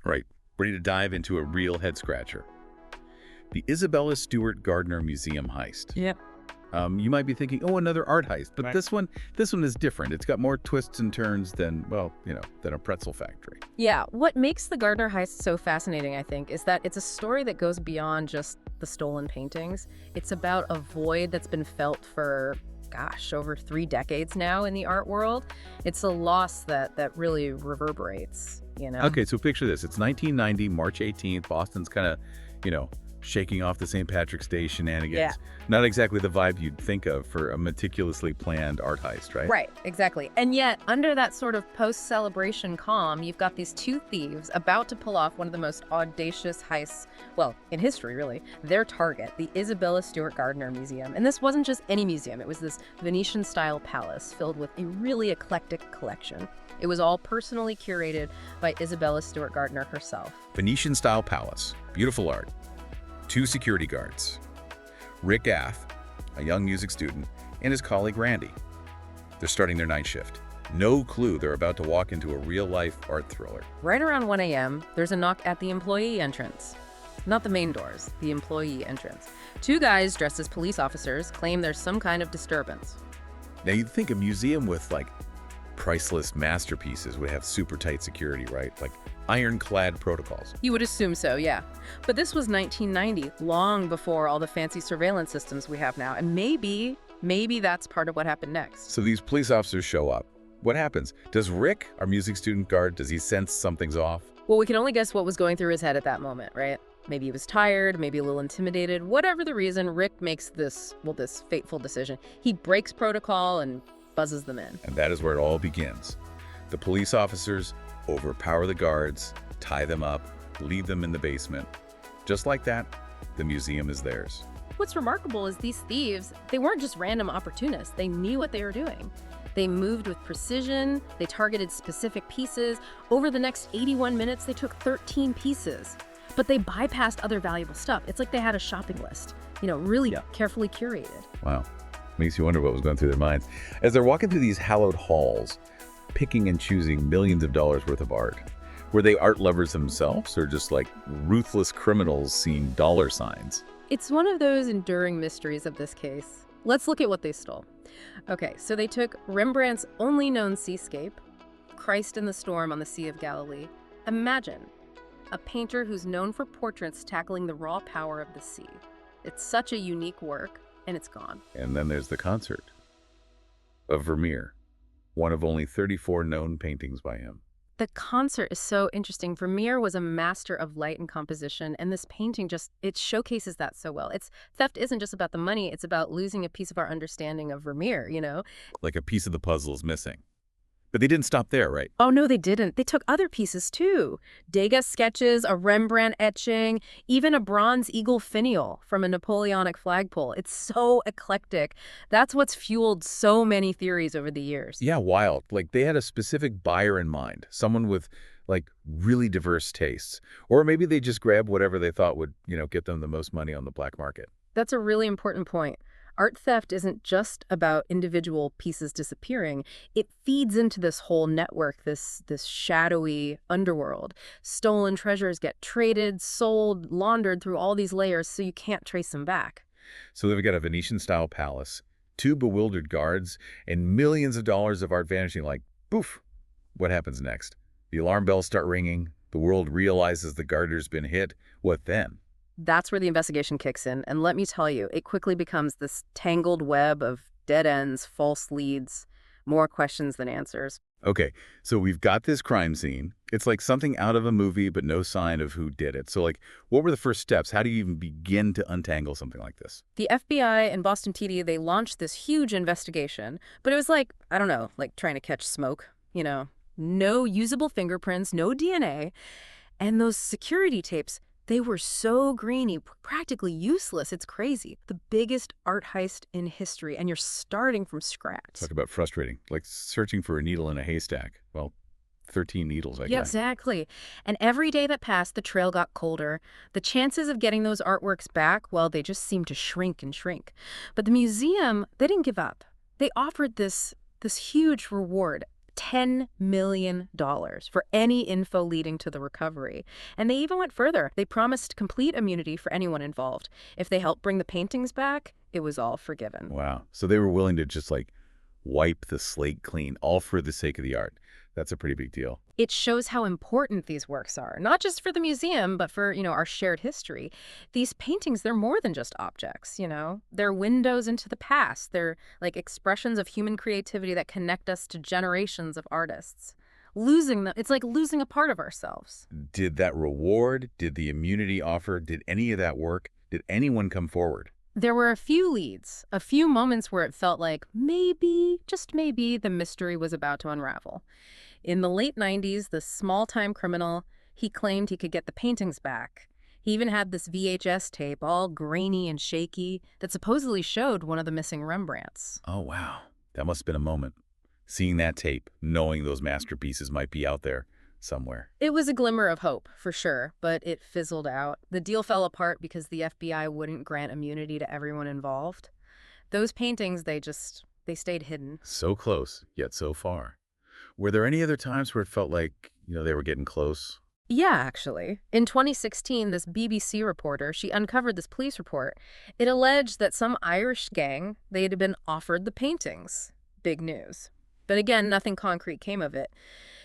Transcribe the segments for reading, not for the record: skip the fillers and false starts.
Right, ready to dive into a real head-scratcher. The Isabella Stewart Gardner Museum heist. Yep. You might be thinking, oh, another art heist, but Right. this one is different. It's got more twists and turns than, well, than a pretzel factory. Yeah, what makes the Gardner heist so fascinating, I think, is that it's a story that goes beyond just the stolen paintings. It's about a void that's been felt for, gosh, over 3 decades now in the art world. It's a loss that really reverberates. Okay, so picture this. It's 1990, March 18th. Boston's kind of, shaking off the St. Patrick's Day shenanigans. Yeah. Not exactly the vibe you'd think of for a meticulously planned art heist, right? Right, exactly. And yet, under that sort of post-celebration calm, you've got these 2 thieves about to pull off one of the most audacious heists, well, in history, really. Their target, the Isabella Stewart Gardner Museum. And this wasn't just any museum. It was this Venetian-style palace filled with a really eclectic collection. It was all personally curated by Isabella Stewart Gardner herself. Venetian-style palace. Beautiful art. 2 security guards. Rick Ath, a young music student, and his colleague Randy. They're starting their night shift. No clue they're about to walk into a real-life art thriller. Right around 1 a.m., there's a knock at the employee entrance. Not the main doors, the employee entrance. 2 guys dressed as police officers claim there's some kind of disturbance. Now, you'd think a museum with, priceless masterpieces would have super tight security, right? Like ironclad protocols. You would assume so, yeah. But this was 1990, long before all the fancy surveillance systems we have now. And maybe that's part of what happened next. So these police officers show up. What happens? Does Rick, our music student guard, does he sense something's off? Well, we can only guess what was going through his head at that moment, right? Maybe he was tired, maybe a little intimidated. Whatever the reason, Rick makes this fateful decision. He breaks protocol and buzzes them in. And that is where it all begins. The police officers overpower the guards, tie them up, leave them in the basement. Just like that, the museum is theirs. What's remarkable is these thieves, they weren't just random opportunists. They knew what they were doing. They moved with precision. They targeted specific pieces. Over the next 81 minutes, they took 13 pieces. But they bypassed other valuable stuff. It's like they had a shopping list, really carefully curated. Wow. Makes you wonder what was going through their minds. As they're walking through these hallowed halls, picking and choosing millions of dollars worth of art, were they art lovers themselves or just like ruthless criminals seeing dollar signs? It's one of those enduring mysteries of this case. Let's look at what they stole. Okay, so they took Rembrandt's only known seascape, Christ in the Storm on the Sea of Galilee. Imagine a painter who's known for portraits tackling the raw power of the sea. It's such a unique work. And it's gone. And then there's the concert of Vermeer, one of only 34 known paintings by him. The concert is so interesting. Vermeer was a master of light and composition, and this painting it showcases that so well. Theft isn't just about the money, it's about losing a piece of our understanding of Vermeer, Like a piece of the puzzle is missing. But they didn't stop there, right? Oh, no, they didn't. They took other pieces, too. Degas sketches, a Rembrandt etching, even a bronze eagle finial from a Napoleonic flagpole. It's so eclectic. That's what's fueled so many theories over the years. Yeah, wild. Like they had a specific buyer in mind, someone with really diverse tastes. Or maybe they just grabbed whatever they thought would, get them the most money on the black market. That's a really important point. Art theft isn't just about individual pieces disappearing. It feeds into this whole network, this shadowy underworld. Stolen treasures get traded, sold, laundered through all these layers so you can't trace them back. So they've got a Venetian-style palace, 2 bewildered guards, and millions of dollars of art vanishing like, poof. What happens next? The alarm bells start ringing. The world realizes the Gardner's been hit. What then? That's where the investigation kicks in, and let me tell you, it quickly becomes this tangled web of dead ends, false leads, more questions than answers. Okay, so we've got this crime scene. It's like something out of a movie, but no sign of who did it. So what were the first steps? How do you even begin to untangle something like this? The FBI and Boston TD, they launched this huge investigation, but it was like trying to catch smoke, No usable fingerprints, no DNA, and those security tapes, they were so grainy, practically useless. It's crazy. The biggest art heist in history, and you're starting from scratch. Talk about frustrating, like searching for a needle in a haystack. Well, 13 needles, I guess. Yeah, exactly. And every day that passed, the trail got colder. The chances of getting those artworks back, well, they just seemed to shrink and shrink. But the museum, they didn't give up. They offered this huge reward. $10 million for any info leading to the recovery. And they even went further. They promised complete immunity for anyone involved. If they helped bring the paintings back, it was all forgiven. Wow. So they were willing to just like wipe the slate clean, all for the sake of the art. That's a pretty big deal. It shows how important these works are, not just for the museum, but for, our shared history. These paintings, they're more than just objects. They're windows into the past. They're like expressions of human creativity that connect us to generations of artists. Losing them, it's like losing a part of ourselves. Did that reward, did the immunity offer, did any of that work? Did anyone come forward? There were a few leads, a few moments where it felt like maybe, just maybe, the mystery was about to unravel. In the late 90s, the small-time criminal, he claimed he could get the paintings back. He even had this VHS tape, all grainy and shaky, that supposedly showed one of the missing Rembrandts. Oh, wow. That must have been a moment. Seeing that tape, knowing those masterpieces might be out there somewhere. It was a glimmer of hope, for sure, but it fizzled out. The deal fell apart because the FBI wouldn't grant immunity to everyone involved. Those paintings, they stayed hidden. So close, yet so far. Were there any other times where it felt like, they were getting close? Yeah, actually. In 2016, this BBC reporter, she uncovered this police report. It alleged that some Irish gang, they had been offered the paintings. Big news. But again, nothing concrete came of it.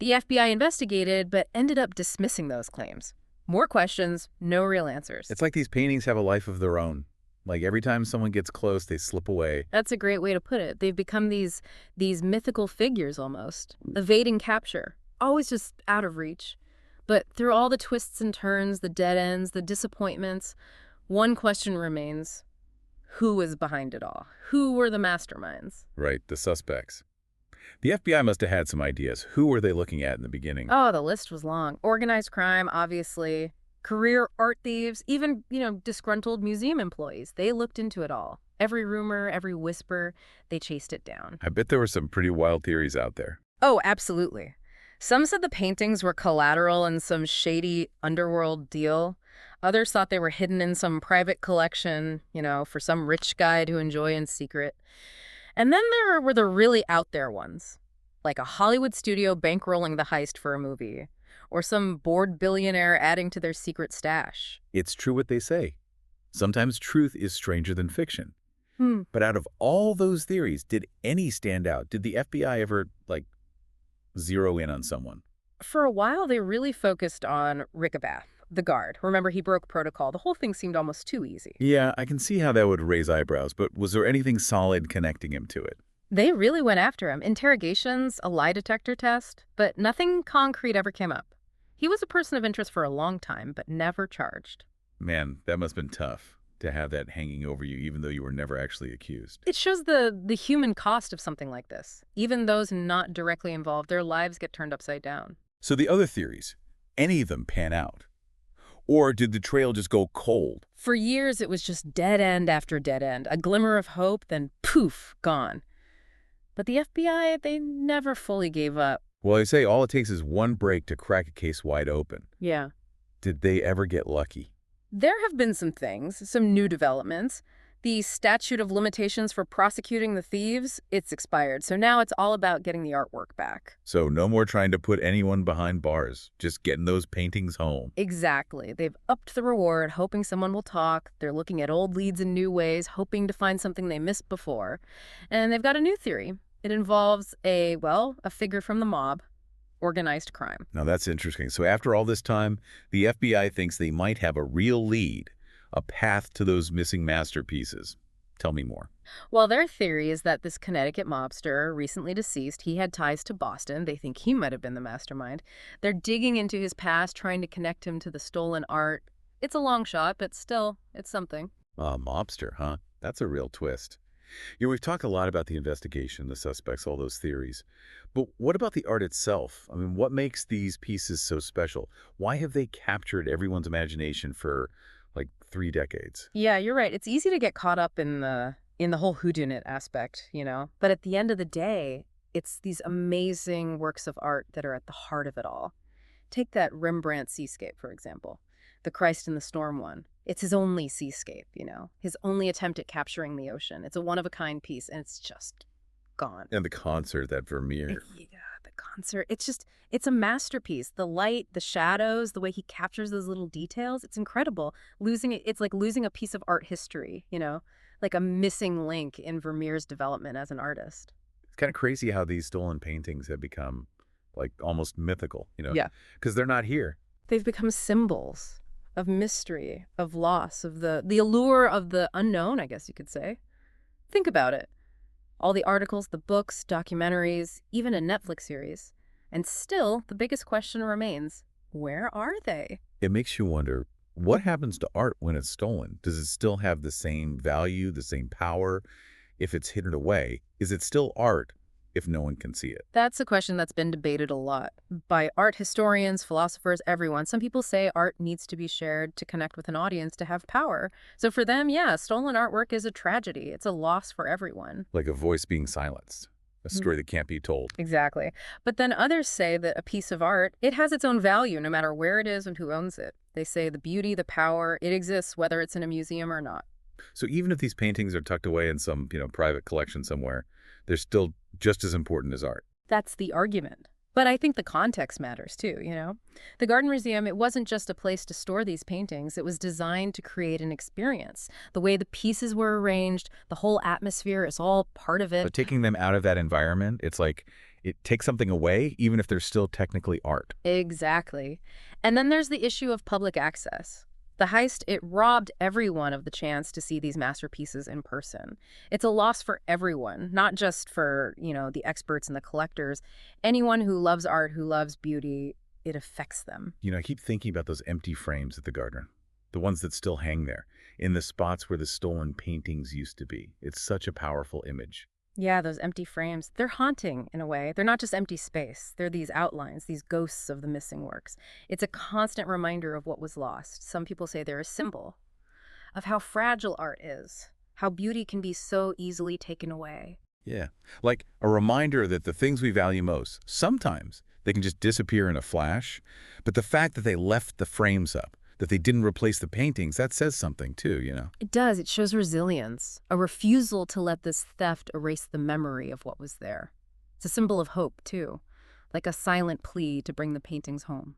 The FBI investigated, but ended up dismissing those claims. More questions, no real answers. It's like these paintings have a life of their own. Like every time someone gets close, they slip away. That's a great way to put it. They've become these mythical figures almost, evading capture, always just out of reach. But through all the twists and turns, the dead ends, the disappointments, one question remains. Who was behind it all? Who were the masterminds? Right, the suspects. The FBI must have had some ideas. Who were they looking at in the beginning? Oh, the list was long. Organized crime, obviously. Career art thieves, even, disgruntled museum employees. They looked into it all. Every rumor, every whisper, they chased it down. I bet there were some pretty wild theories out there. Oh, absolutely. Some said the paintings were collateral in some shady underworld deal. Others thought they were hidden in some private collection, for some rich guy to enjoy in secret. And then there were the really out there ones, like a Hollywood studio bankrolling the heist for a movie, or some bored billionaire adding to their secret stash. It's true what they say. Sometimes truth is stranger than fiction. Hmm. But out of all those theories, did any stand out? Did the FBI ever, zero in on someone? For a while, they really focused on Rickabath, the guard. Remember, he broke protocol. The whole thing seemed almost too easy. Yeah, I can see how that would raise eyebrows, but was there anything solid connecting him to it? They really went after him. Interrogations, a lie detector test, but nothing concrete ever came up. He was a person of interest for a long time, but never charged. Man, that must have been tough to have that hanging over you, even though you were never actually accused. It shows the human cost of something like this. Even those not directly involved, their lives get turned upside down. So the other theories, any of them pan out? Or did the trail just go cold? For years, it was just dead end after dead end. A glimmer of hope, then poof, gone. But the FBI, they never fully gave up. Well, I say all it takes is one break to crack a case wide open. Yeah. Did they ever get lucky? There have been some things, some new developments. The statute of limitations for prosecuting the thieves, it's expired. So now it's all about getting the artwork back. So no more trying to put anyone behind bars, just getting those paintings home. Exactly. They've upped the reward, hoping someone will talk. They're looking at old leads in new ways, hoping to find something they missed before. And they've got a new theory. It involves a figure from the mob, organized crime. Now that's interesting. So after all this time, the FBI thinks they might have a real lead, a path to those missing masterpieces. Tell me more. Well, their theory is that this Connecticut mobster, recently deceased, he had ties to Boston. They think he might have been the mastermind. They're digging into his past, trying to connect him to the stolen art. It's a long shot, but still, it's something. Mobster, huh? That's a real twist. We've talked a lot about the investigation, the suspects, all those theories. But what about the art itself? I mean, what makes these pieces so special? Why have they captured everyone's imagination for, 3 decades? Yeah, you're right. It's easy to get caught up in the whole whodunit aspect, But at the end of the day, it's these amazing works of art that are at the heart of it all. Take that Rembrandt seascape, for example. The Christ in the Storm one. It's his only seascape, his only attempt at capturing the ocean. It's a one-of-a-kind piece, and it's just gone. And the concert at Vermeer. Yeah, the concert. It's a masterpiece. The light, the shadows, the way he captures those little details, it's incredible. Losing it, it's like losing a piece of art history, like a missing link in Vermeer's development as an artist. It's kind of crazy how these stolen paintings have become like almost mythical, Yeah. because they're not here. They've become symbols of mystery, of loss, of the allure of the unknown, I guess you could say. Think about it. All the articles, the books, documentaries, even a Netflix series. And still, the biggest question remains, where are they? It makes you wonder, what happens to art when it's stolen? Does it still have the same value, the same power? If it's hidden away, is it still art if no one can see it? That's a question that's been debated a lot by art historians, philosophers, everyone. Some people say art needs to be shared to connect with an audience to have power. So for them, yeah, stolen artwork is a tragedy. It's a loss for everyone. Like a voice being silenced, a story that can't be told. Exactly. But then others say that a piece of art, it has its own value no matter where it is and who owns it. They say the beauty, the power, it exists whether it's in a museum or not. So even if these paintings are tucked away in some, private collection somewhere, they're still just as important as art. That's the argument. But I think the context matters too. The Gardner Museum, it wasn't just a place to store these paintings. It was designed to create an experience. The way the pieces were arranged, the whole atmosphere is all part of it. But taking them out of that environment, it's like it takes something away, even if they're still technically art. Exactly. And then there's the issue of public access. The heist, it robbed everyone of the chance to see these masterpieces in person. It's a loss for everyone, not just for, the experts and the collectors. Anyone who loves art, who loves beauty, it affects them. I keep thinking about those empty frames at the Gardner, the ones that still hang there, in the spots where the stolen paintings used to be. It's such a powerful image. Yeah, those empty frames, they're haunting in a way. They're not just empty space. They're these outlines, these ghosts of the missing works. It's a constant reminder of what was lost. Some people say they're a symbol of how fragile art is, how beauty can be so easily taken away. Yeah, like a reminder that the things we value most, sometimes they can just disappear in a flash, but the fact that they left the frames up, that they didn't replace the paintings, that says something too. It does. It shows resilience, a refusal to let this theft erase the memory of what was there. It's a symbol of hope, too, like a silent plea to bring the paintings home.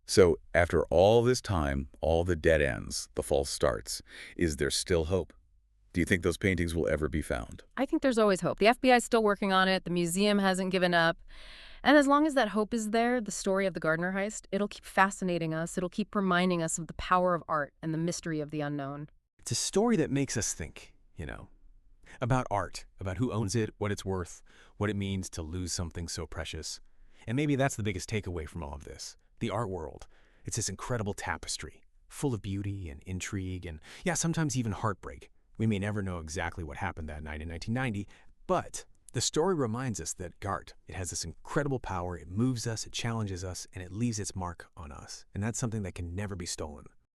So after all this time, all the dead ends, the false starts, is there still hope? Do you think those paintings will ever be found? I think there's always hope. The FBI is still working on it. The museum hasn't given up. And as long as that hope is there, the story of the Gardner heist, it'll keep fascinating us. It'll keep reminding us of the power of art and the mystery of the unknown. It's a story that makes us think, about art, about who owns it, what it's worth, what it means to lose something so precious. And maybe that's the biggest takeaway from all of this. The art world. It's this incredible tapestry, full of beauty and intrigue and, sometimes even heartbreak. We may never know exactly what happened that night in 1990, but the story reminds us that art, it has this incredible power, it moves us, it challenges us, and it leaves its mark on us. And that's something that can never be stolen.